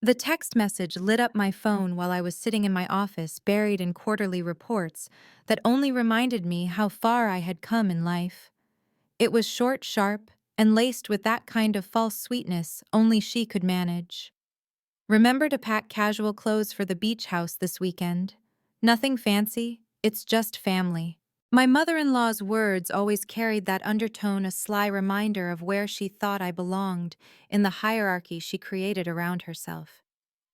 The text message lit up my phone while I was sitting in my office, buried in quarterly reports that only reminded me how far I had come in life. It was short, sharp, and laced with that kind of false sweetness only she could manage. Remember to pack casual clothes for the beach house this weekend. Nothing fancy, it's just family. My mother-in-law's words always carried that undertone, a sly reminder of where she thought I belonged in the hierarchy she created around herself.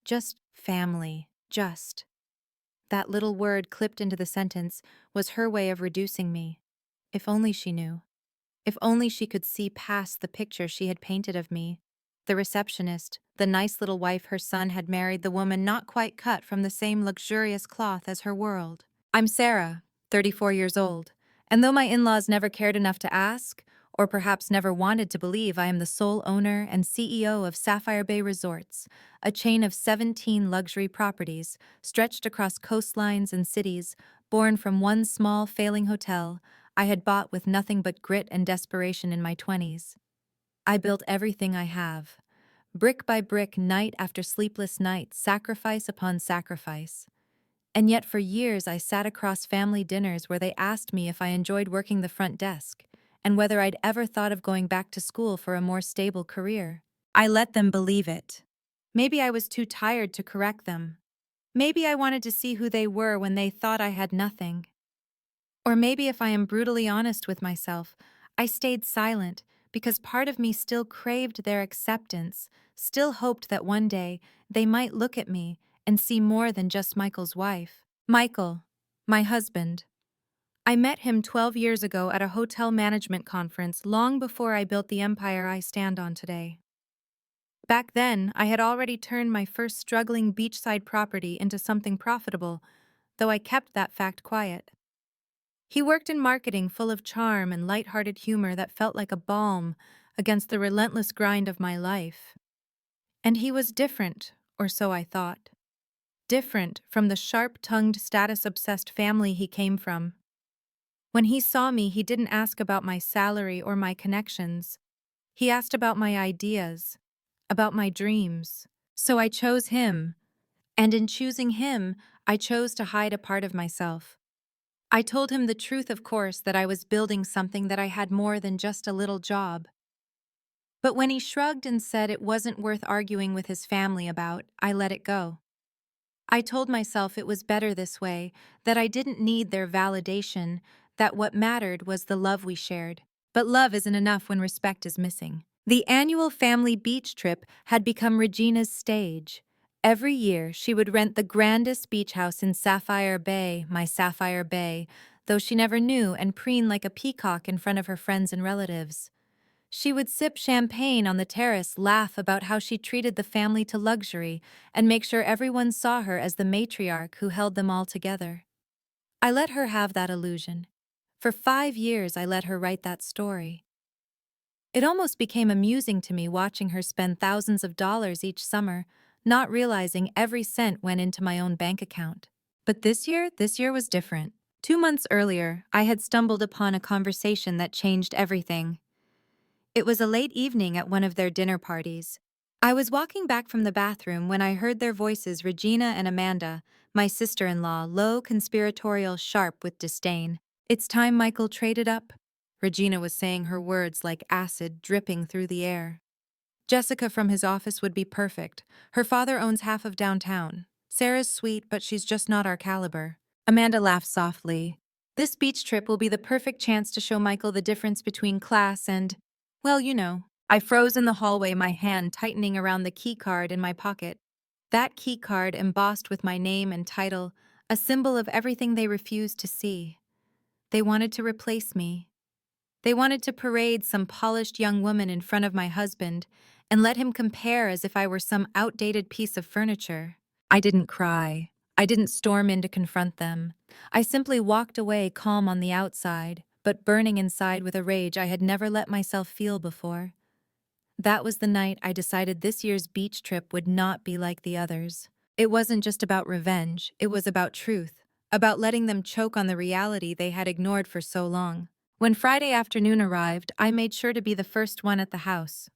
Just family, just. That little word clipped into the sentence was her way of reducing me. If only she knew. If only she could see past the picture she had painted of me. The receptionist, the nice little wife her son had married, the woman not quite cut from the same luxurious cloth as her world. I'm Sarah, 34 years old, and though my in-laws never cared enough to ask, or perhaps never wanted to believe, I am the sole owner and CEO of Sapphire Bay Resorts, a chain of 17 luxury properties stretched across coastlines and cities, born from one small, failing hotel I had bought with nothing but grit and desperation in my 20s. I built everything I have, brick by brick, night after sleepless night, sacrifice upon sacrifice. And yet for years I sat across family dinners where they asked me if I enjoyed working the front desk, and whether I'd ever thought of going back to school for a more stable career. I let them believe it. Maybe I was too tired to correct them. Maybe I wanted to see who they were when they thought I had nothing. Or maybe, if I am brutally honest with myself, I stayed silent because part of me still craved their acceptance, still hoped that one day they might look at me and see more than just Michael's wife. Michael, my husband. I met him 12 years ago at a hotel management conference, long before I built the empire I stand on today. Back then, I had already turned my first struggling beachside property into something profitable, though I kept that fact quiet. He worked in marketing, full of charm and light-hearted humor that felt like a balm against the relentless grind of my life. And he was different, or so I thought. Different from the sharp-tongued, status-obsessed family he came from. When he saw me, he didn't ask about my salary or my connections. He asked about my ideas, about my dreams. So I chose him, and in choosing him, I chose to hide a part of myself. I told him the truth, of course, that I was building something, that I had more than just a little job. But when he shrugged and said it wasn't worth arguing with his family about, I let it go. I told myself it was better this way, that I didn't need their validation, that what mattered was the love we shared. But love isn't enough when respect is missing. The annual family beach trip had become Regina's stage. Every year, she would rent the grandest beach house in Sapphire Bay, my Sapphire Bay, though she never knew, and preen like a peacock in front of her friends and relatives. She would sip champagne on the terrace, laugh about how she treated the family to luxury, and make sure everyone saw her as the matriarch who held them all together. I let her have that illusion. For 5 years, I let her write that story. It almost became amusing to me watching her spend thousands of dollars each summer, not realizing every cent went into my own bank account. But this year was different. 2 months earlier, I had stumbled upon a conversation that changed everything. It was a late evening at one of their dinner parties. I was walking back from the bathroom when I heard their voices, Regina and Amanda, my sister-in-law, low, conspiratorial, sharp with disdain. "It's time Michael traded up," Regina was saying, her words like acid dripping through the air. "Jessica from his office would be perfect. Her father owns half of downtown. Sarah's sweet, but she's just not our caliber." Amanda laughed softly. "This beach trip will be the perfect chance to show Michael the difference between class and, well, you know." I froze in the hallway, my hand tightening around the key card in my pocket. That key card embossed with my name and title, a symbol of everything they refused to see. They wanted to replace me. They wanted to parade some polished young woman in front of my husband and let him compare as if I were some outdated piece of furniture. I didn't cry. I didn't storm in to confront them. I simply walked away, calm on the outside, but burning inside with a rage I had never let myself feel before. That was the night I decided this year's beach trip would not be like the others. It wasn't just about revenge, it was about truth, about letting them choke on the reality they had ignored for so long. When Friday afternoon arrived, I made sure to be the first one at the house.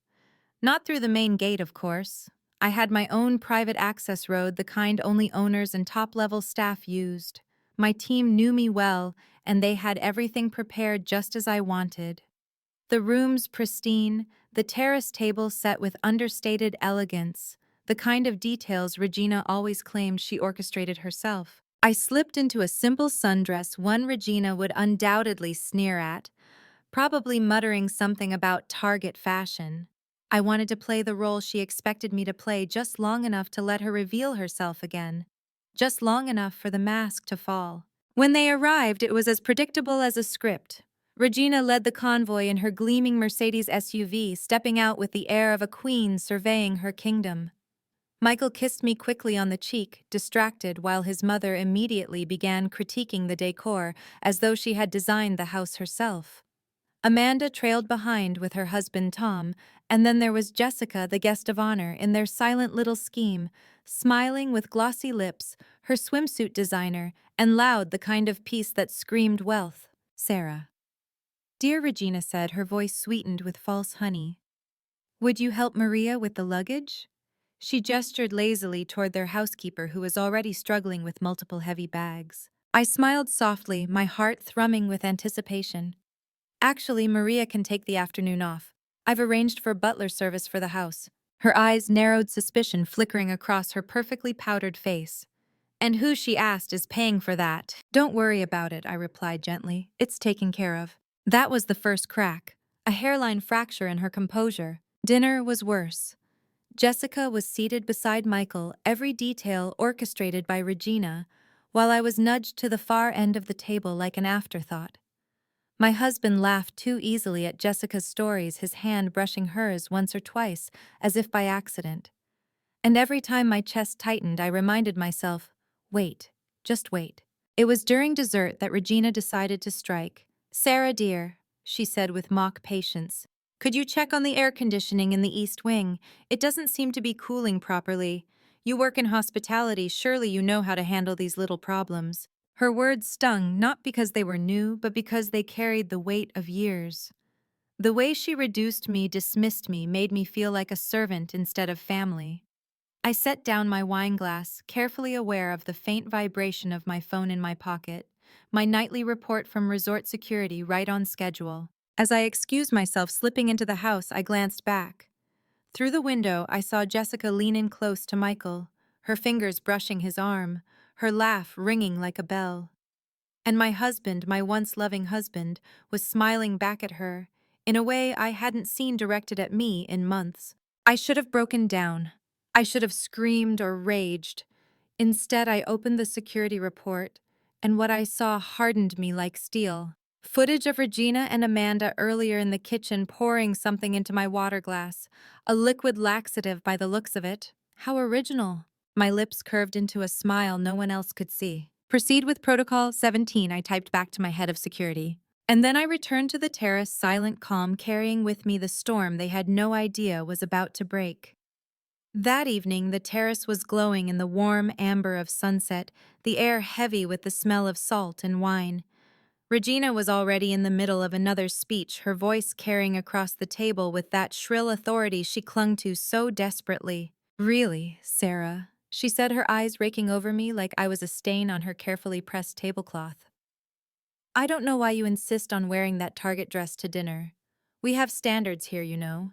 Not through the main gate, of course. I had my own private access road, the kind only owners and top-level staff used. My team knew me well, and they had everything prepared just as I wanted. The rooms pristine, the terrace table set with understated elegance, the kind of details Regina always claimed she orchestrated herself. I slipped into a simple sundress one Regina would undoubtedly sneer at, probably muttering something about Target fashion. I wanted to play the role she expected me to play just long enough to let her reveal herself again, just long enough for the mask to fall. When they arrived, it was as predictable as a script. Regina led the convoy in her gleaming Mercedes SUV, stepping out with the air of a queen surveying her kingdom. Michael kissed me quickly on the cheek, distracted, while his mother immediately began critiquing the decor as though she had designed the house herself. Amanda trailed behind with her husband Tom, and then there was Jessica, the guest of honor, in their silent little scheme, smiling with glossy lips, her swimsuit designer, and loud, the kind of piece that screamed wealth. Sarah. Dear Regina said, her voice sweetened with false honey. Would you help Maria with the luggage? She gestured lazily toward their housekeeper, who was already struggling with multiple heavy bags. I smiled softly, my heart thrumming with anticipation. Actually, Maria can take the afternoon off. I've arranged for butler service for the house. Her eyes narrowed, suspicion flickering across her perfectly powdered face. And who, she asked, is paying for that? Don't worry about it, I replied gently. It's taken care of. That was the first crack. A hairline fracture in her composure. Dinner was worse. Jessica was seated beside Michael, every detail orchestrated by Regina, while I was nudged to the far end of the table like an afterthought. My husband laughed too easily at Jessica's stories, his hand brushing hers once or twice, as if by accident. And every time my chest tightened, I reminded myself, wait, just wait. It was during dessert that Regina decided to strike. Sarah, dear, she said with mock patience, could you check on the air conditioning in the East Wing? It doesn't seem to be cooling properly. You work in hospitality, surely you know how to handle these little problems. Her words stung, not because they were new, but because they carried the weight of years. The way she reduced me, dismissed me, made me feel like a servant instead of family. I set down my wine glass, carefully aware of the faint vibration of my phone in my pocket, my nightly report from resort security right on schedule. As I excused myself slipping into the house, I glanced back. Through the window, I saw Jessica lean in close to Michael, her fingers brushing his arm, her laugh ringing like a bell. And my husband, my once loving husband, was smiling back at her, in a way I hadn't seen directed at me in months. I should have broken down. I should have screamed or raged. Instead, I opened the security report, and what I saw hardened me like steel. Footage of Regina and Amanda earlier in the kitchen pouring something into my water glass, a liquid laxative by the looks of it. How original. My lips curved into a smile no one else could see. Proceed with Protocol 17, I typed back to my head of security. And then I returned to the terrace, silent, calm, carrying with me the storm they had no idea was about to break. That evening, the terrace was glowing in the warm amber of sunset, the air heavy with the smell of salt and wine. Regina was already in the middle of another speech, her voice carrying across the table with that shrill authority she clung to so desperately. Really, Sarah, she said, her eyes raking over me like I was a stain on her carefully pressed tablecloth. I don't know why you insist on wearing that Target dress to dinner. We have standards here, you know.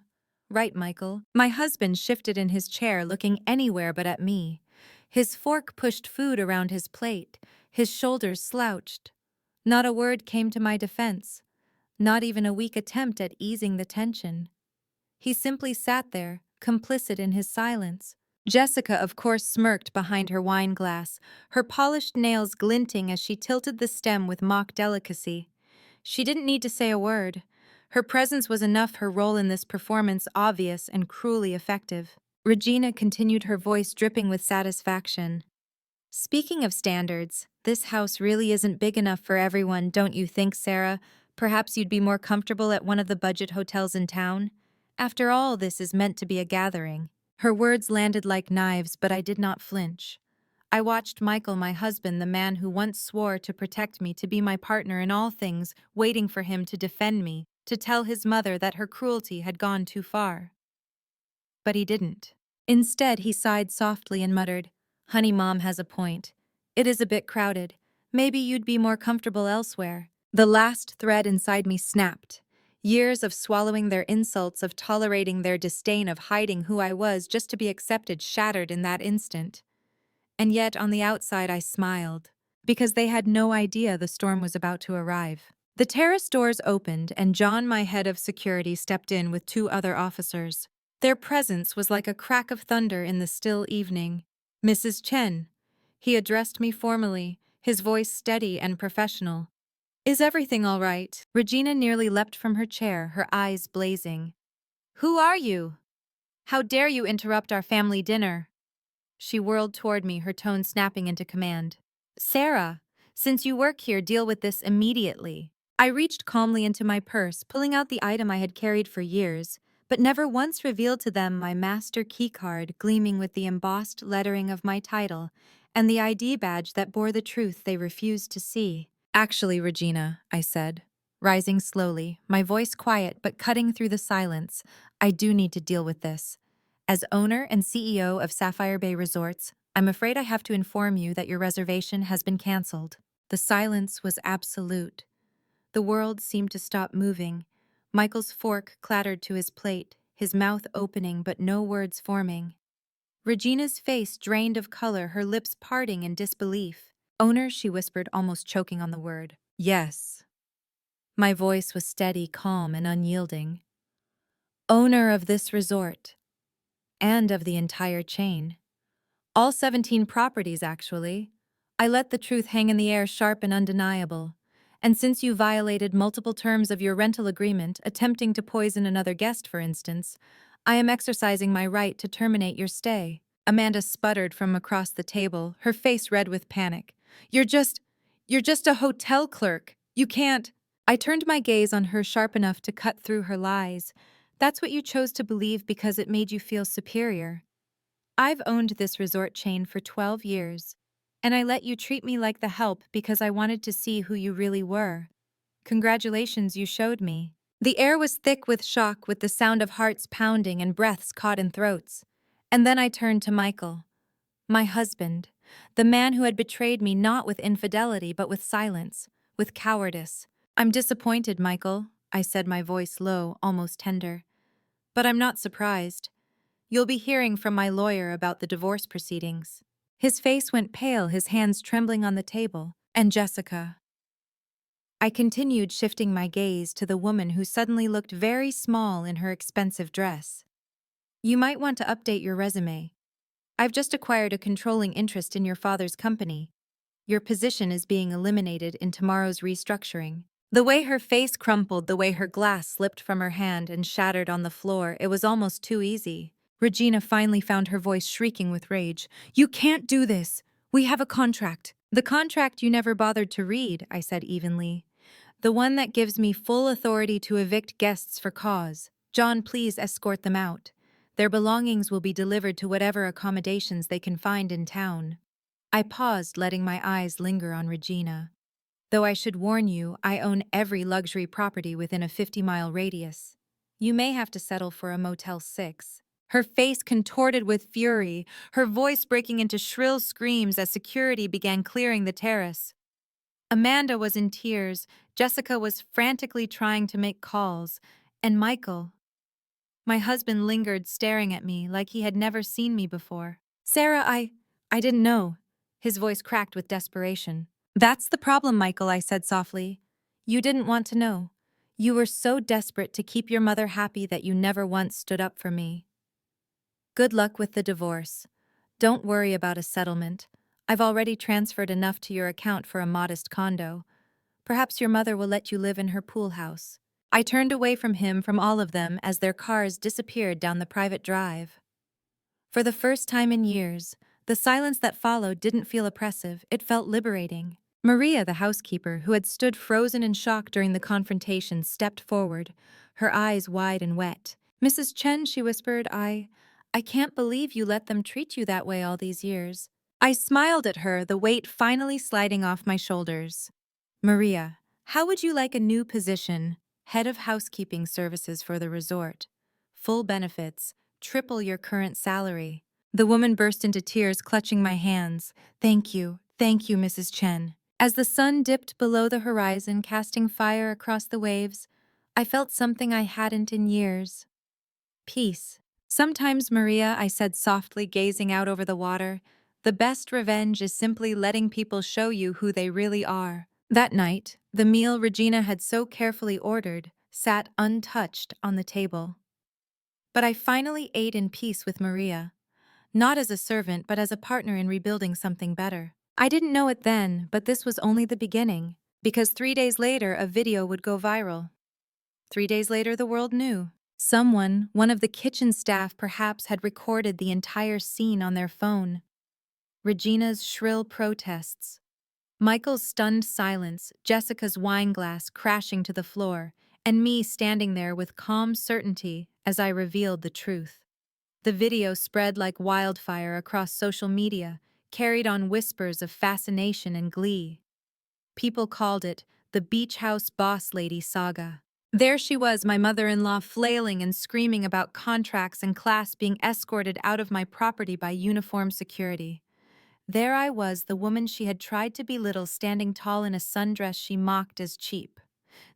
Right, Michael? My husband shifted in his chair, looking anywhere but at me. His fork pushed food around his plate, his shoulders slouched. Not a word came to my defense, not even a weak attempt at easing the tension. He simply sat there, complicit in his silence. Jessica, of course, smirked behind her wine glass, her polished nails glinting as she tilted the stem with mock delicacy. She didn't need to say a word. Her presence was enough, her role in this performance obvious and cruelly effective. Regina continued, her voice dripping with satisfaction. Speaking of standards, this house really isn't big enough for everyone, don't you think, Sarah? Perhaps you'd be more comfortable at one of the budget hotels in town? After all, this is meant to be a gathering. Her words landed like knives, but I did not flinch. I watched Michael, my husband, the man who once swore to protect me, to be my partner in all things, waiting for him to defend me, to tell his mother that her cruelty had gone too far. But he didn't. Instead, he sighed softly and muttered, "Honey, Mom has a point. It is a bit crowded. Maybe you'd be more comfortable elsewhere." The last thread inside me snapped. Years of swallowing their insults, of tolerating their disdain, of hiding who I was just to be accepted shattered in that instant. And yet, on the outside, I smiled, because they had no idea the storm was about to arrive. The terrace doors opened, and John, my head of security, stepped in with two other officers. Their presence was like a crack of thunder in the still evening. "Mrs. Chen." He addressed me formally, his voice steady and professional. "Is everything all right?" Regina nearly leapt from her chair, her eyes blazing. "Who are you? How dare you interrupt our family dinner?" She whirled toward me, her tone snapping into command. "Sarah, since you work here, deal with this immediately." I reached calmly into my purse, pulling out the item I had carried for years, but never once revealed to them my master keycard gleaming with the embossed lettering of my title and the ID badge that bore the truth they refused to see. "Actually, Regina," I said, rising slowly, my voice quiet but cutting through the silence, "I do need to deal with this. As owner and CEO of Sapphire Bay Resorts, I'm afraid I have to inform you that your reservation has been canceled." The silence was absolute. The world seemed to stop moving. Michael's fork clattered to his plate, his mouth opening but no words forming. Regina's face drained of color, her lips parting in disbelief. "Owner," she whispered, almost choking on the word. "Yes." My voice was steady, calm, and unyielding. "Owner of this resort. And of the entire chain. All 17 properties, actually. I let the truth hang in the air, sharp and undeniable. And since you violated multiple terms of your rental agreement, attempting to poison another guest, for instance, I am exercising my right to terminate your stay." Amanda sputtered from across the table, her face red with panic. You're just a hotel clerk. You can't." I turned my gaze on her, sharp enough to cut through her lies. "That's what you chose to believe because it made you feel superior. I've owned this resort chain for 12 years, and I let you treat me like the help because I wanted to see who you really were. Congratulations, you showed me." The air was thick with shock, with the sound of hearts pounding and breaths caught in throats. And then I turned to Michael, my husband, the man who had betrayed me not with infidelity but with silence, with cowardice. "I'm disappointed, Michael," I said, my voice low, almost tender. "But I'm not surprised. You'll be hearing from my lawyer about the divorce proceedings." His face went pale, his hands trembling on the table. "And Jessica?" I continued, shifting my gaze to the woman who suddenly looked very small in her expensive dress. "You might want to update your resume. I've just acquired a controlling interest in your father's company. Your position is being eliminated in tomorrow's restructuring." The way her face crumpled, the way her glass slipped from her hand and shattered on the floor, it was almost too easy. Regina finally found her voice shrieking with rage. "You can't do this! We have a contract." "The contract you never bothered to read," I said evenly. "The one that gives me full authority to evict guests for cause. John, please escort them out. Their belongings will be delivered to whatever accommodations they can find in town." I paused, letting my eyes linger on Regina. "Though I should warn you, I own every luxury property within a 50-mile radius. You may have to settle for a Motel 6. Her face contorted with fury, her voice breaking into shrill screams as security began clearing the terrace. Amanda was in tears, Jessica was frantically trying to make calls, and Michael, my husband, lingered, staring at me like he had never seen me before. "Sarah, I didn't know." His voice cracked with desperation. "That's the problem, Michael," I said softly. "You didn't want to know. You were so desperate to keep your mother happy that you never once stood up for me. Good luck with the divorce. Don't worry about a settlement. I've already transferred enough to your account for a modest condo. Perhaps your mother will let you live in her pool house." I turned away from him, from all of them, as their cars disappeared down the private drive. For the first time in years, the silence that followed didn't feel oppressive, it felt liberating. Maria, the housekeeper, who had stood frozen in shock during the confrontation, stepped forward, her eyes wide and wet. "Mrs. Chen," she whispered, I can't believe you let them treat you that way all these years." I smiled at her, the weight finally sliding off my shoulders. "Maria, how would you like a new position? Head of housekeeping services for the resort. Full benefits, triple your current salary. The woman burst into tears, clutching my hands. Thank you, Mrs. Chen. As the sun dipped below the horizon, casting fire across the waves, I felt something I hadn't in years. Peace. Sometimes, Maria, I said softly, gazing out over the water, the best revenge is simply letting people show you who they really are. That night, the meal Regina had so carefully ordered sat untouched on the table. But I finally ate in peace with Maria, not as a servant but as a partner in rebuilding something better. I didn't know it then, but this was only the beginning, because 3 days later a video would go viral. 3 days later the world knew. Someone, one of the kitchen staff perhaps, had recorded the entire scene on their phone. Regina's shrill protests, Michael's stunned silence, Jessica's wine glass crashing to the floor, and me standing there with calm certainty as I revealed the truth. The video spread like wildfire across social media, carried on whispers of fascination and glee. People called it the Beach House Boss Lady saga. There she was, my mother-in-law, flailing and screaming about contracts and class, being escorted out of my property by uniformed security. There I was, the woman she had tried to belittle, standing tall in a sundress she mocked as cheap.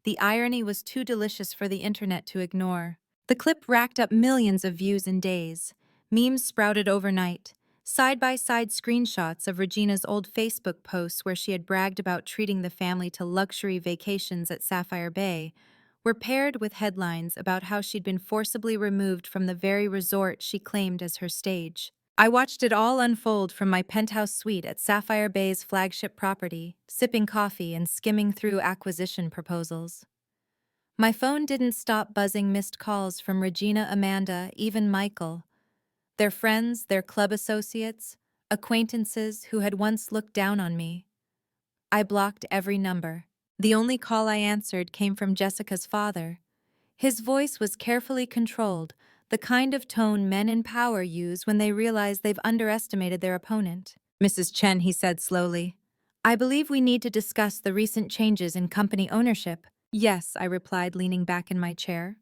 The irony was too delicious for the internet to ignore. The clip racked up millions of views in days. Memes sprouted overnight. Side-by-side screenshots of Regina's old Facebook posts where she had bragged about treating the family to luxury vacations at Sapphire Bay were paired with headlines about how she'd been forcibly removed from the very resort she claimed as her stage. I watched it all unfold from my penthouse suite at Sapphire Bay's flagship property, sipping coffee and skimming through acquisition proposals. My phone didn't stop buzzing missed calls from Regina, Amanda, even Michael. Their friends, their club associates, acquaintances who had once looked down on me. I blocked every number. The only call I answered came from Jessica's father. His voice was carefully controlled, the kind of tone men in power use when they realize they've underestimated their opponent. Mrs. Chen, he said slowly, I believe we need to discuss the recent changes in company ownership. Yes, I replied, leaning back in my chair.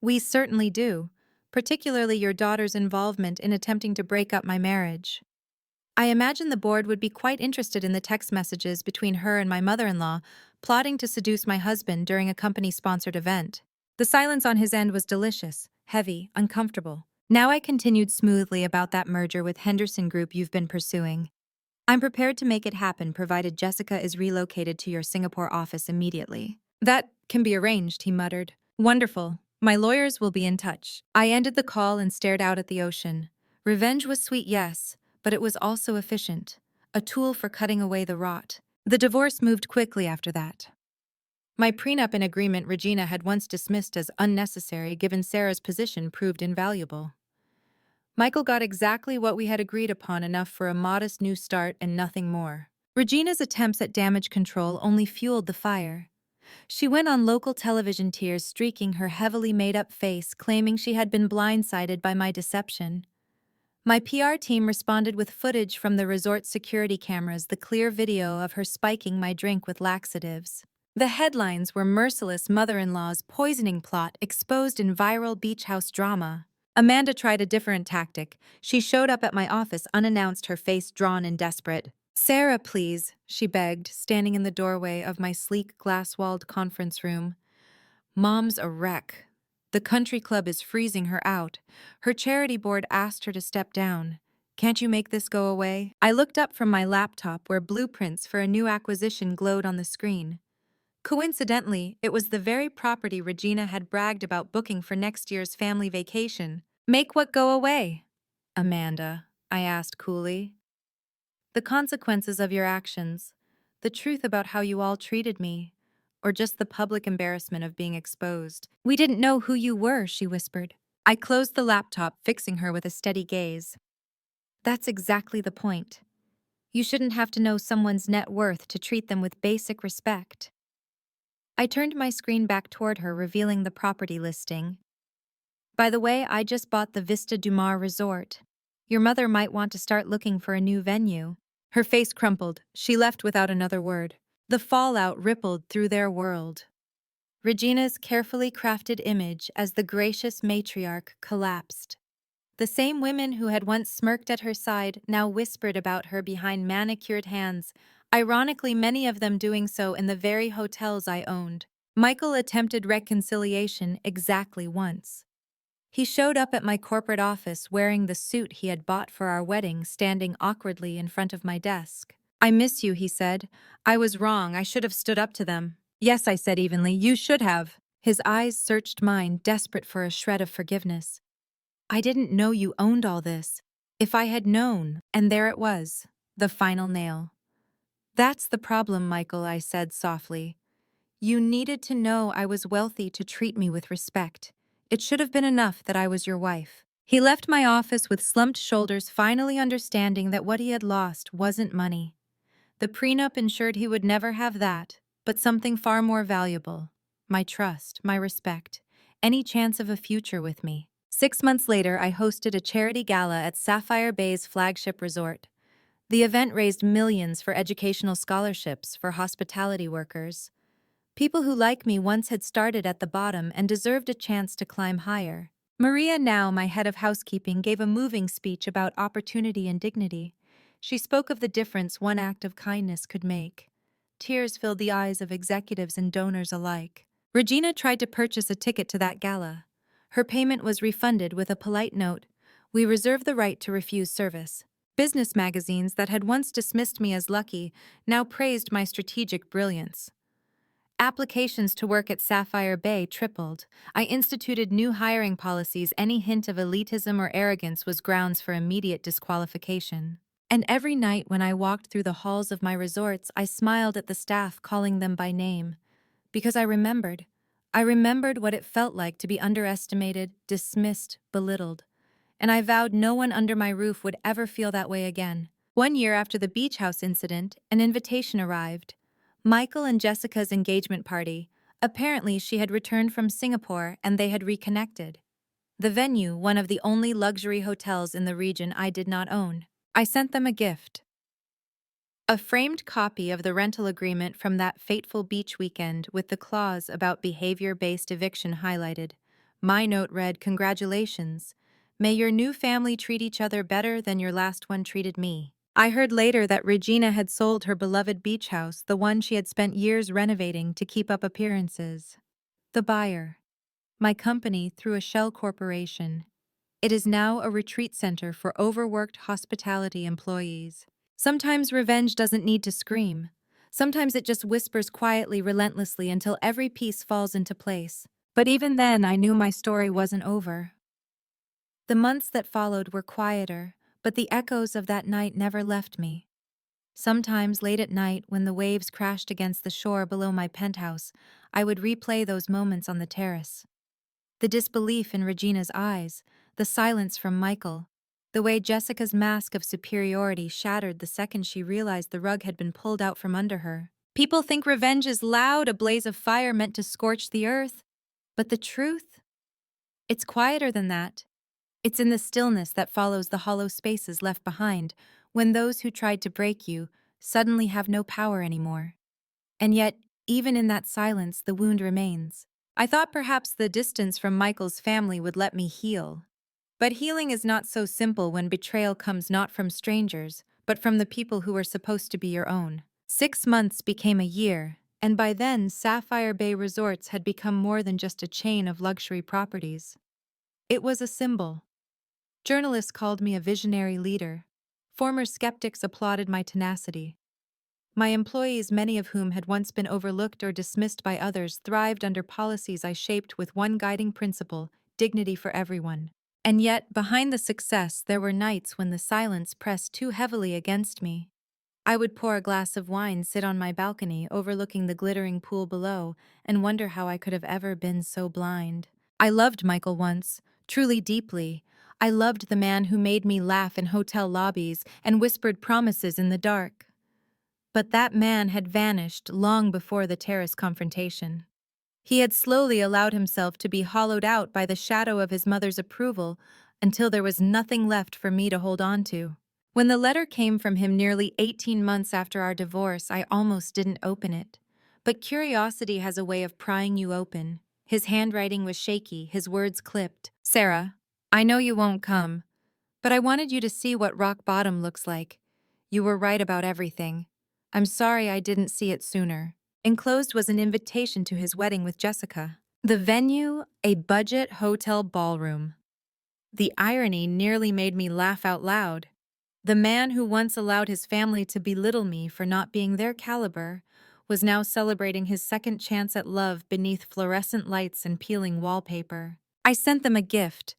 We certainly do, particularly your daughter's involvement in attempting to break up my marriage. I imagine the board would be quite interested in the text messages between her and my mother-in-law, plotting to seduce my husband during a company-sponsored event. The silence on his end was delicious, heavy, uncomfortable. Now I continued smoothly about that merger with Henderson Group you've been pursuing. I'm prepared to make it happen provided Jessica is relocated to your Singapore office immediately. That can be arranged, he muttered. Wonderful. My lawyers will be in touch. I ended the call and stared out at the ocean. Revenge was sweet, yes, but it was also efficient, a tool for cutting away the rot. The divorce moved quickly after that. My prenup in agreement Regina had once dismissed as unnecessary given Sarah's position proved invaluable. Michael got exactly what we had agreed upon, enough for a modest new start and nothing more. Regina's attempts at damage control only fueled the fire. She went on local television, tears streaking her heavily made-up face, claiming she had been blindsided by my deception. My PR team responded with footage from the resort security cameras, the clear video of her spiking my drink with laxatives. The headlines were merciless mother-in-law's poisoning plot exposed in viral beach house drama. Amanda tried a different tactic. She showed up at my office unannounced, her face drawn and desperate. Sarah, please, she begged, standing in the doorway of my sleek glass-walled conference room. Mom's a wreck. The country club is freezing her out. Her charity board asked her to step down. Can't you make this go away? I looked up from my laptop where blueprints for a new acquisition glowed on the screen. Coincidentally, it was the very property Regina had bragged about booking for next year's family vacation. Make what go away? Amanda, I asked coolly. The consequences of your actions, the truth about how you all treated me, or just the public embarrassment of being exposed. We didn't know who you were, she whispered. I closed the laptop, fixing her with a steady gaze. That's exactly the point. You shouldn't have to know someone's net worth to treat them with basic respect. I turned my screen back toward her, revealing the property listing. By the way, I just bought the Vista du Mar resort. Your mother might want to start looking for a new venue. Her face crumpled. She left without another word. The fallout rippled through their world. Regina's carefully crafted image as the gracious matriarch collapsed. The same women who had once smirked at her side now whispered about her behind manicured hands, ironically, many of them doing so in the very hotels I owned. Michael attempted reconciliation exactly once. He showed up at my corporate office wearing the suit he had bought for our wedding, standing awkwardly in front of my desk. "I miss you," he said. "I was wrong. I should have stood up to them." "Yes," I said evenly, "you should have." His eyes searched mine, desperate for a shred of forgiveness. "I didn't know you owned all this. If I had known," and there it was, the final nail. "That's the problem, Michael," I said softly. "You needed to know I was wealthy to treat me with respect. It should have been enough that I was your wife." He left my office with slumped shoulders, finally understanding that what he had lost wasn't money. The prenup ensured he would never have that, but something far more valuable: my trust, my respect, any chance of a future with me. 6 months later, I hosted a charity gala at Sapphire Bay's flagship resort. The event raised millions for educational scholarships for hospitality workers. People who, like me, once had started at the bottom and deserved a chance to climb higher. Maria, now my head of housekeeping, gave a moving speech about opportunity and dignity. She spoke of the difference one act of kindness could make. Tears filled the eyes of executives and donors alike. Regina tried to purchase a ticket to that gala. Her payment was refunded with a polite note: "We reserve the right to refuse service." Business magazines that had once dismissed me as lucky now praised my strategic brilliance. Applications to work at Sapphire Bay tripled. I instituted new hiring policies. Any hint of elitism or arrogance was grounds for immediate disqualification. And every night when I walked through the halls of my resorts, I smiled at the staff, calling them by name. Because I remembered. I remembered what it felt like to be underestimated, dismissed, belittled. And I vowed no one under my roof would ever feel that way again. 1 year after the beach house incident, an invitation arrived. Michael and Jessica's engagement party. Apparently, she had returned from Singapore and they had reconnected. The venue, one of the only luxury hotels in the region I did not own. I sent them a gift. A framed copy of the rental agreement from that fateful beach weekend with the clause about behavior-based eviction highlighted. My note read, "Congratulations. May your new family treat each other better than your last one treated me." I heard later that Regina had sold her beloved beach house, the one she had spent years renovating to keep up appearances. The buyer, my company through a shell corporation. It is now a retreat center for overworked hospitality employees. Sometimes revenge doesn't need to scream. Sometimes it just whispers quietly, relentlessly, until every piece falls into place. But even then, I knew my story wasn't over. The months that followed were quieter, but the echoes of that night never left me. Sometimes late at night, when the waves crashed against the shore below my penthouse, I would replay those moments on the terrace. The disbelief in Regina's eyes, the silence from Michael, the way Jessica's mask of superiority shattered the second she realized the rug had been pulled out from under her. People think revenge is loud, a blaze of fire meant to scorch the earth. But the truth? It's quieter than that. It's in the stillness that follows the hollow spaces left behind when those who tried to break you suddenly have no power anymore. And yet, even in that silence, the wound remains. I thought perhaps the distance from Michael's family would let me heal. But healing is not so simple when betrayal comes not from strangers, but from the people who were supposed to be your own. 6 months became a year, and by then Sapphire Bay Resorts had become more than just a chain of luxury properties. It was a symbol. Journalists called me a visionary leader. Former skeptics applauded my tenacity. My employees, many of whom had once been overlooked or dismissed by others, thrived under policies I shaped with one guiding principle: dignity for everyone. And yet, behind the success, there were nights when the silence pressed too heavily against me. I would pour a glass of wine, sit on my balcony overlooking the glittering pool below, and wonder how I could have ever been so blind. I loved Michael once, truly deeply. I loved the man who made me laugh in hotel lobbies and whispered promises in the dark. But that man had vanished long before the terrace confrontation. He had slowly allowed himself to be hollowed out by the shadow of his mother's approval until there was nothing left for me to hold on to. When the letter came from him nearly 18 months after our divorce, I almost didn't open it. But curiosity has a way of prying you open. His handwriting was shaky, his words clipped. "Sarah, I know you won't come, but I wanted you to see what rock bottom looks like. You were right about everything. I'm sorry I didn't see it sooner." Enclosed was an invitation to his wedding with Jessica. The venue, a budget hotel ballroom. The irony nearly made me laugh out loud. The man who once allowed his family to belittle me for not being their caliber was now celebrating his second chance at love beneath fluorescent lights and peeling wallpaper. I sent them a gift,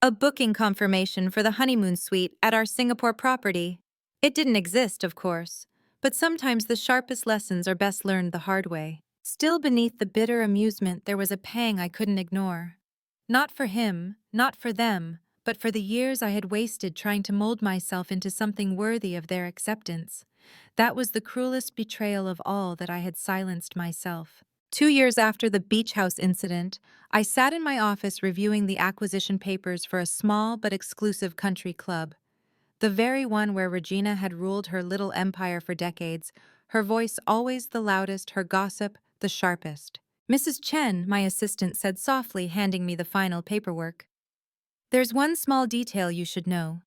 a booking confirmation for the honeymoon suite at our Singapore property. It didn't exist, of course, but sometimes the sharpest lessons are best learned the hard way. Still beneath the bitter amusement there was a pang I couldn't ignore. Not for him, not for them, but for the years I had wasted trying to mold myself into something worthy of their acceptance. That was the cruelest betrayal of all, that I had silenced myself. 2 years after the beach house incident, I sat in my office reviewing the acquisition papers for a small but exclusive country club. The very one where Regina had ruled her little empire for decades, her voice always the loudest, her gossip the sharpest. "Mrs. Chen," my assistant said softly, handing me the final paperwork. "There's one small detail you should know.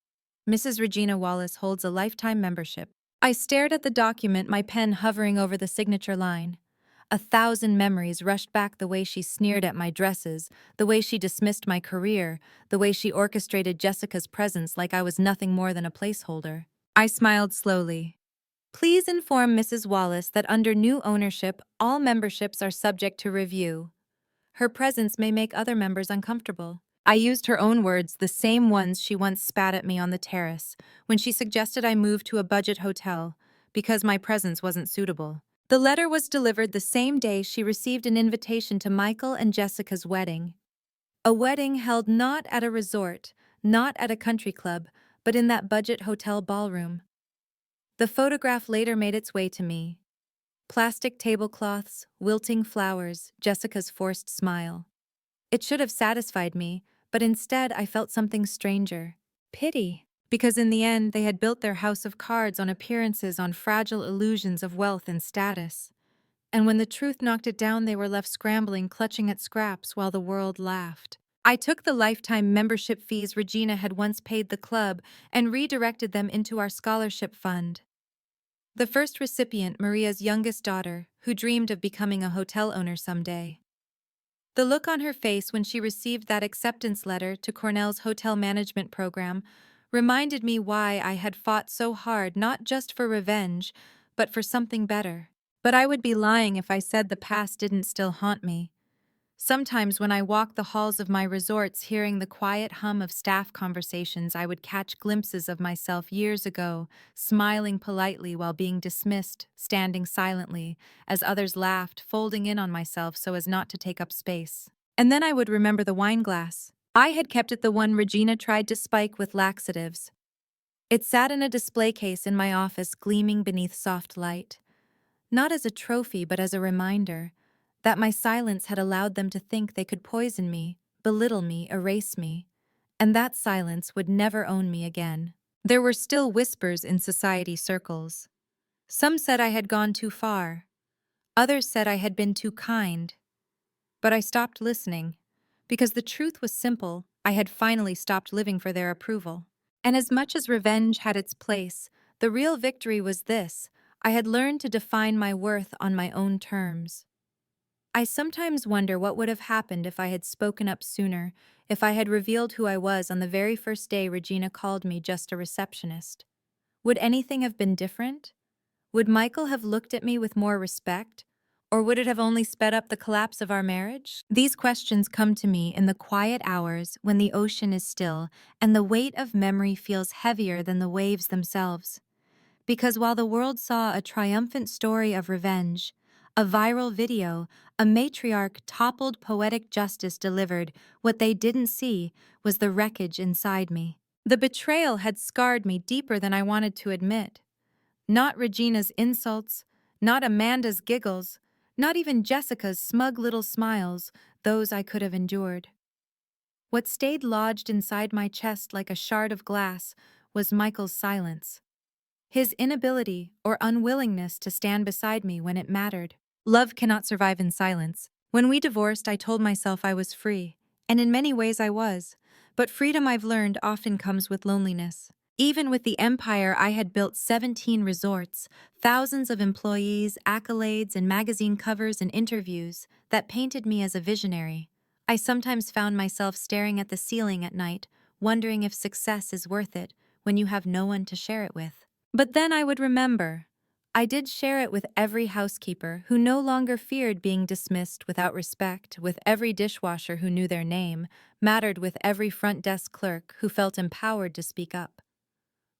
Mrs. Regina Wallace holds a lifetime membership." I stared at the document, my pen hovering over the signature line. 1,000 memories rushed back: the way she sneered at my dresses, the way she dismissed my career, the way she orchestrated Jessica's presence like I was nothing more than a placeholder. I smiled slowly. "Please inform Mrs. Wallace that under new ownership, all memberships are subject to review. Her presence may make other members uncomfortable." I used her own words, the same ones she once spat at me on the terrace, when she suggested I move to a budget hotel because my presence wasn't suitable. The letter was delivered the same day she received an invitation to Michael and Jessica's wedding. A wedding held not at a resort, not at a country club, but in that budget hotel ballroom. The photograph later made its way to me. Plastic tablecloths, wilting flowers, Jessica's forced smile. It should have satisfied me, but instead I felt something stranger. Pity. Because in the end they had built their house of cards on appearances, on fragile illusions of wealth and status. And when the truth knocked it down, they were left scrambling, clutching at scraps while the world laughed. I took the lifetime membership fees Regina had once paid the club and redirected them into our scholarship fund. The first recipient, Maria's youngest daughter, who dreamed of becoming a hotel owner someday. The look on her face when she received that acceptance letter to Cornell's hotel management program reminded me why I had fought so hard, not just for revenge, but for something better. But I would be lying if I said the past didn't still haunt me. Sometimes when I walked the halls of my resorts, hearing the quiet hum of staff conversations, I would catch glimpses of myself years ago, smiling politely while being dismissed, standing silently, as others laughed, folding in on myself so as not to take up space. And then I would remember the wine glass. I had kept it, the one Regina tried to spike with laxatives. It sat in a display case in my office, gleaming beneath soft light. Not as a trophy, but as a reminder that my silence had allowed them to think they could poison me, belittle me, erase me, and that silence would never own me again. There were still whispers in society circles. Some said I had gone too far. Others said I had been too kind. But I stopped listening, because the truth was simple: I had finally stopped living for their approval. And as much as revenge had its place, the real victory was this: I had learned to define my worth on my own terms. I sometimes wonder what would have happened if I had spoken up sooner, if I had revealed who I was on the very first day Regina called me just a receptionist. Would anything have been different? Would Michael have looked at me with more respect? Or would it have only sped up the collapse of our marriage? These questions come to me in the quiet hours when the ocean is still and the weight of memory feels heavier than the waves themselves. Because while the world saw a triumphant story of revenge, a viral video, a matriarch toppled, poetic justice delivered, what they didn't see was the wreckage inside me. The betrayal had scarred me deeper than I wanted to admit. Not Regina's insults, not Amanda's giggles, not even Jessica's smug little smiles, those I could have endured. What stayed lodged inside my chest like a shard of glass was Michael's silence. His inability or unwillingness to stand beside me when it mattered. Love cannot survive in silence. When we divorced, I told myself I was free, and in many ways I was. But freedom, I've learned, often comes with loneliness. Even with the empire I had built, 17 resorts, thousands of employees, accolades, and magazine covers and interviews that painted me as a visionary, I sometimes found myself staring at the ceiling at night, wondering if success is worth it when you have no one to share it with. But then I would remember, I did share it with every housekeeper who no longer feared being dismissed without respect, with every dishwasher who knew their name, mattered, with every front desk clerk who felt empowered to speak up.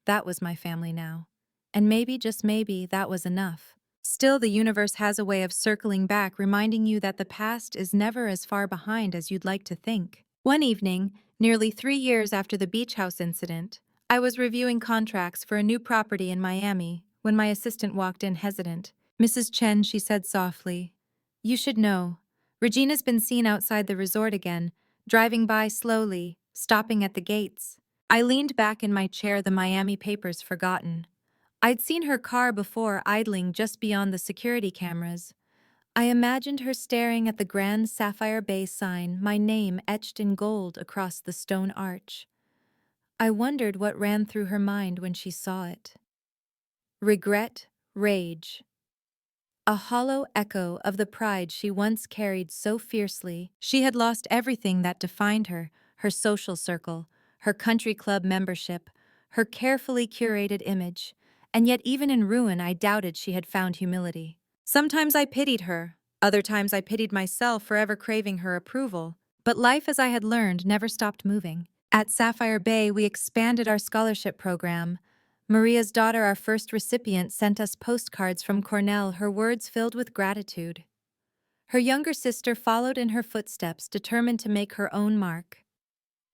That was my family now. And maybe, just maybe, that was enough. Still, the universe has a way of circling back, reminding you that the past is never as far behind as you'd like to think. One evening, nearly 3 years after the beach house incident, I was reviewing contracts for a new property in Miami when my assistant walked in hesitant. "Mrs. Chen," she said softly, "you should know. Regina's been seen outside the resort again, driving by slowly, stopping at the gates." I leaned back in my chair, the Miami papers forgotten. I'd seen her car before, idling just beyond the security cameras. I imagined her staring at the Grand Sapphire Bay sign, my name etched in gold across the stone arch. I wondered what ran through her mind when she saw it. Regret, rage. A hollow echo of the pride she once carried so fiercely. She had lost everything that defined her social circle, her country club membership, her carefully curated image, and yet even in ruin I doubted she had found humility. Sometimes I pitied her, other times I pitied myself for ever craving her approval. But life, as I had learned, never stopped moving. At Sapphire Bay, we expanded our scholarship program. Maria's daughter, our first recipient, sent us postcards from Cornell, her words filled with gratitude. Her younger sister followed in her footsteps, determined to make her own mark.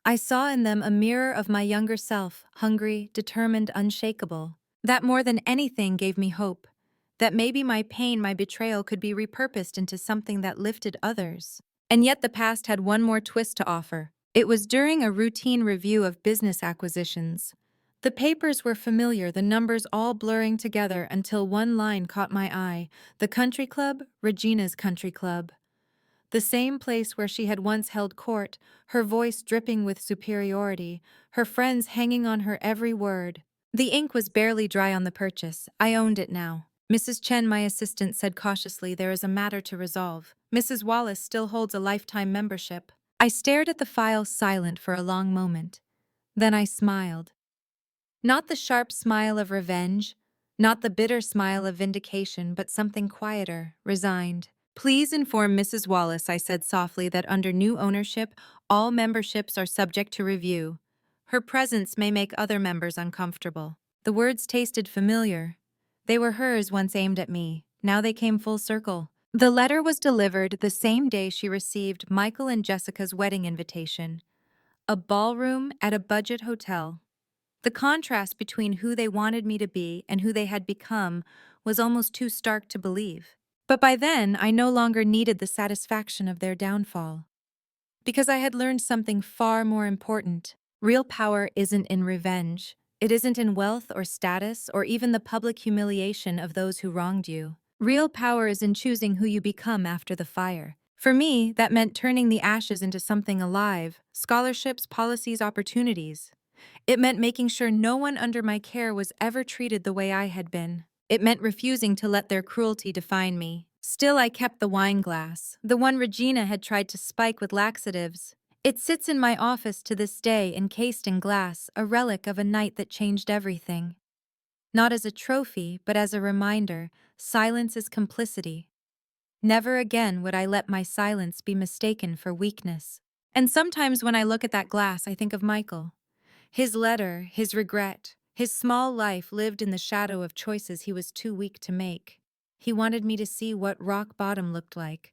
I saw in them a mirror of my younger self, hungry, determined, unshakable. That more than anything gave me hope, that maybe my pain, my betrayal, could be repurposed into something that lifted others. And yet the past had one more twist to offer. It was during a routine review of business acquisitions. The papers were familiar, the numbers all blurring together, until one line caught my eye. The country club, Regina's country club. The same place where she had once held court, her voice dripping with superiority, her friends hanging on her every word. The ink was barely dry on the purchase. I owned it now. "Mrs. Chen," my assistant said cautiously, "there is a matter to resolve. Mrs. Wallace still holds a lifetime membership." I stared at the file, silent for a long moment. Then I smiled. Not the sharp smile of revenge, not the bitter smile of vindication, but something quieter, resigned. "Please inform Mrs. Wallace," I said softly, "that under new ownership, all memberships are subject to review. Her presence may make other members uncomfortable." The words tasted familiar. They were hers once, aimed at me. Now they came full circle. The letter was delivered the same day she received Michael and Jessica's wedding invitation. A ballroom at a budget hotel. The contrast between who they wanted me to be and who they had become was almost too stark to believe. But by then, I no longer needed the satisfaction of their downfall. Because I had learned something far more important. Real power isn't in revenge. It isn't in wealth or status or even the public humiliation of those who wronged you. Real power is in choosing who you become after the fire. For me, that meant turning the ashes into something alive: scholarships, policies, opportunities. It meant making sure no one under my care was ever treated the way I had been. It meant refusing to let their cruelty define me. Still, I kept the wine glass, the one Regina had tried to spike with laxatives. It sits in my office to this day, encased in glass, a relic of a night that changed everything. Not as a trophy, but as a reminder: silence is complicity. Never again would I let my silence be mistaken for weakness. And sometimes when I look at that glass, I think of Michael. His letter, his regret, his small life lived in the shadow of choices he was too weak to make. He wanted me to see what rock bottom looked like,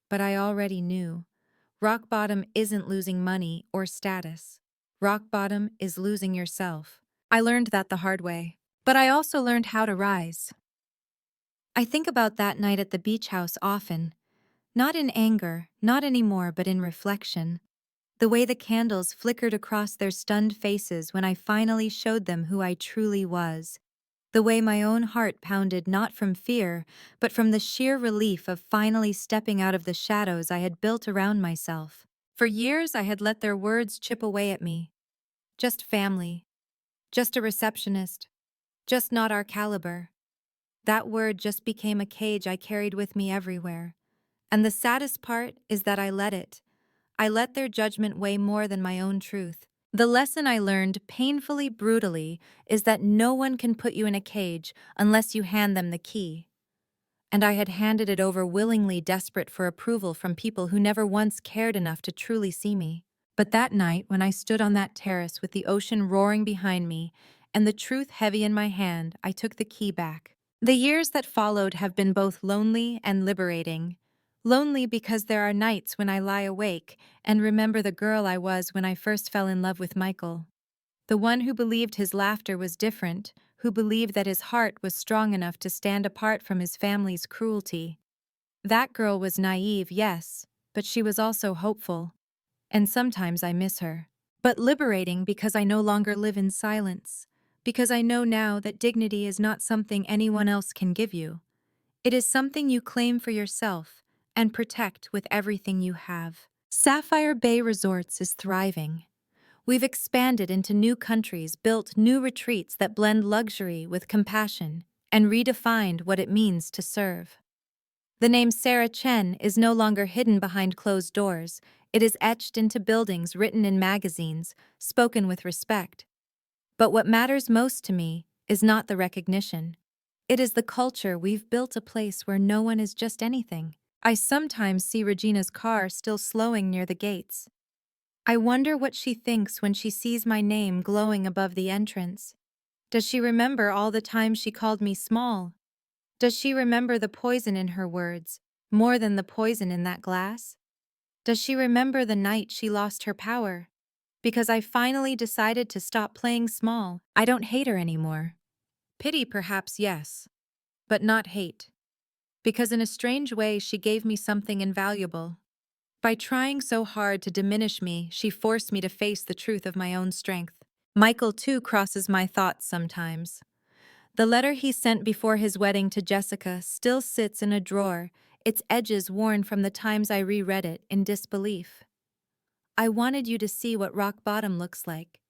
but I already knew. Rock bottom isn't losing money or status. Rock bottom is losing yourself. I learned that the hard way. But I also learned how to rise. I think about that night at the beach house often. Not in anger, not anymore, but in reflection. The way the candles flickered across their stunned faces when I finally showed them who I truly was. The way my own heart pounded, not from fear, but from the sheer relief of finally stepping out of the shadows I had built around myself. For years, I had let their words chip away at me. Just family. Just a receptionist. Just not our caliber. That word just became a cage I carried with me everywhere. And the saddest part is that I let it. I let their judgment weigh more than my own truth. The lesson I learned painfully, brutally, is that no one can put you in a cage unless you hand them the key. And I had handed it over willingly, desperate for approval from people who never once cared enough to truly see me. But that night, when I stood on that terrace with the ocean roaring behind me and the truth heavy in my hand, I took the key back. The years that followed have been both lonely and liberating. Lonely because there are nights when I lie awake and remember the girl I was when I first fell in love with Michael. The one who believed his laughter was different, who believed that his heart was strong enough to stand apart from his family's cruelty. That girl was naive, yes, but she was also hopeful. And sometimes I miss her. But liberating because I no longer live in silence. Because I know now that dignity is not something anyone else can give you. It is something you claim for yourself and protect with everything you have. Sapphire Bay Resorts is thriving. We've expanded into new countries, built new retreats that blend luxury with compassion, and redefined what it means to serve. The name Sarah Chen is no longer hidden behind closed doors. It is etched into buildings, written in magazines, spoken with respect. But what matters most to me is not the recognition. It is the culture. We've built a place where no one is just anything. I sometimes see Regina's car still slowing near the gates. I wonder what she thinks when she sees my name glowing above the entrance. Does she remember all the times she called me small? Does she remember the poison in her words, more than the poison in that glass? Does she remember the night she lost her power? Because I finally decided to stop playing small. I don't hate her anymore. Pity perhaps, yes, but not hate. Because in a strange way she gave me something invaluable. By trying so hard to diminish me, she forced me to face the truth of my own strength. Michael, too, crosses my thoughts sometimes. The letter he sent before his wedding to Jessica still sits in a drawer, its edges worn from the times I reread it in disbelief. I wanted you to see what rock bottom looks like.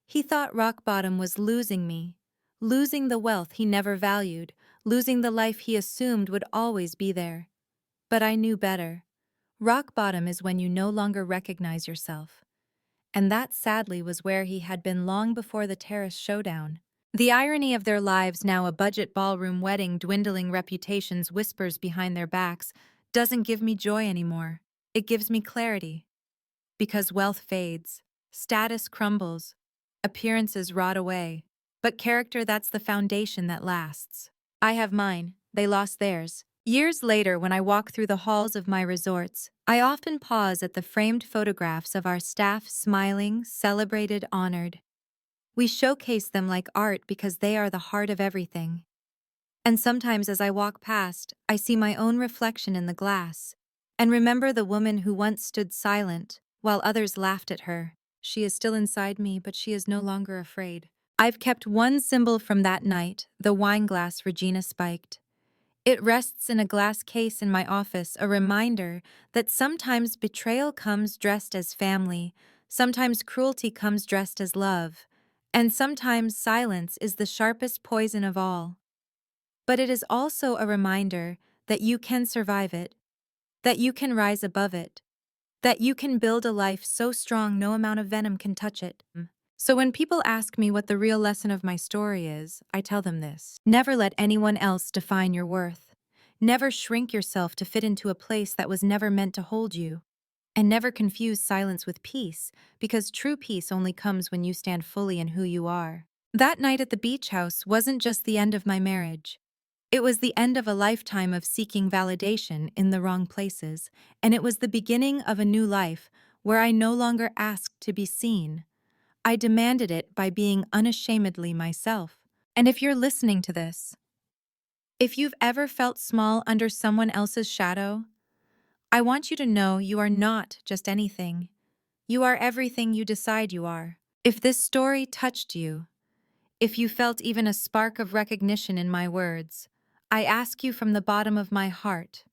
He thought rock bottom was losing me, losing the wealth he never valued, losing the life he assumed would always be there. But I knew better. Rock bottom is when you no longer recognize yourself. And that, sadly, was where he had been long before the terrace showdown. The irony of their lives, now a budget ballroom wedding, dwindling reputations, whispers behind their backs, doesn't give me joy anymore. It gives me clarity. Because wealth fades, status crumbles, appearances rot away. But character, that's the foundation that lasts. I have mine, they lost theirs. Years later, when I walk through the halls of my resorts, I often pause at the framed photographs of our staff, smiling, celebrated, honored. We showcase them like art because they are the heart of everything. And sometimes as I walk past, I see my own reflection in the glass, and remember the woman who once stood silent while others laughed at her. She is still inside me, but she is no longer afraid. I've kept one symbol from that night, the wine glass Regina spiked. It rests in a glass case in my office, a reminder that sometimes betrayal comes dressed as family, sometimes cruelty comes dressed as love, and sometimes silence is the sharpest poison of all. But it is also a reminder that you can survive it, that you can rise above it, that you can build a life so strong no amount of venom can touch it. So when people ask me what the real lesson of my story is, I tell them this: never let anyone else define your worth. Never shrink yourself to fit into a place that was never meant to hold you. And never confuse silence with peace, because true peace only comes when you stand fully in who you are. That night at the beach house wasn't just the end of my marriage. It was the end of a lifetime of seeking validation in the wrong places, and it was the beginning of a new life where I no longer asked to be seen. I demanded it by being unashamedly myself. And if you're listening to this, if you've ever felt small under someone else's shadow, I want you to know you are not just anything. You are everything you decide you are. If this story touched you, if you felt even a spark of recognition in my words, I ask you from the bottom of my heart,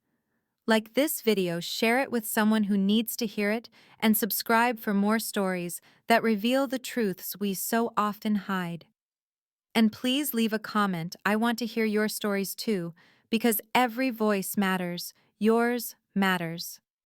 Like this video, share it with someone who needs to hear it, and subscribe for more stories that reveal the truths we so often hide. And please leave a comment. I want to hear your stories too, because every voice matters. Yours matters.